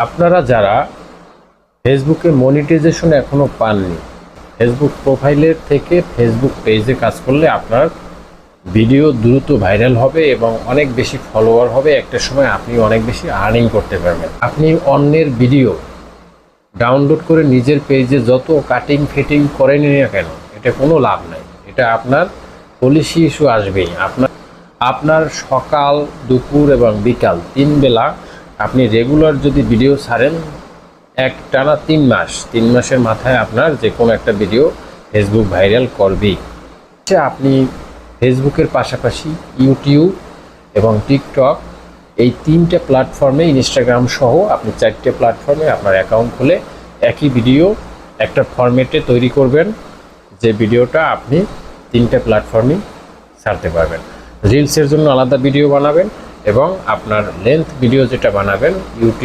আপনারা যারা ফেসবুকে মনিটাইজেশন এখনো পাননি, ফেসবুক প্রোফাইলের থেকে ফেসবুক পেজে কাজ করলে আপনার ভিডিও দ্রুত ভাইরাল হবে এবং অনেক বেশি ফলোয়ার হবে। একটা সময় আপনি অনেক বেশি আর্নিং করতে পারবেন। আপনি অন্যের ভিডিও ডাউনলোড করে নিজের পেজে যত কাটিং ফিটিং করেনি না কেন, এটা কোনো লাভ নাই। এটা আপনার পলিসি ইস্যু আসবেই। আপনার সকাল, দুপুর এবং বিকাল 3 বেলা আপনি রেগুলার যদি ভিডিও ছাড়েন, টানা 3 মাসের মাথায় আপনার যে কোনো একটা ভিডিও ফেসবুক ভাইরাল করবেই। আপনি ফেসবুকের পাশাপাশি ইউটিউব এবং টিকটক এই 3টে প্ল্যাটফর্মে, ইনস্টাগ্রাম সহ আপনি 4টে প্ল্যাটফর্মে আপনার অ্যাকাউন্ট খুলে একই ভিডিও একটা ফরম্যাটে তৈরি করবেন, যে ভিডিওটা আপনি 3টে প্ল্যাটফর্মেই ছাড়তে পারবেন। রিলসের জন্য আলাদা ভিডিও বানাবেন এবং আপনার লেন্থ ভিডিও যেটা বানাবেন ইউটিউব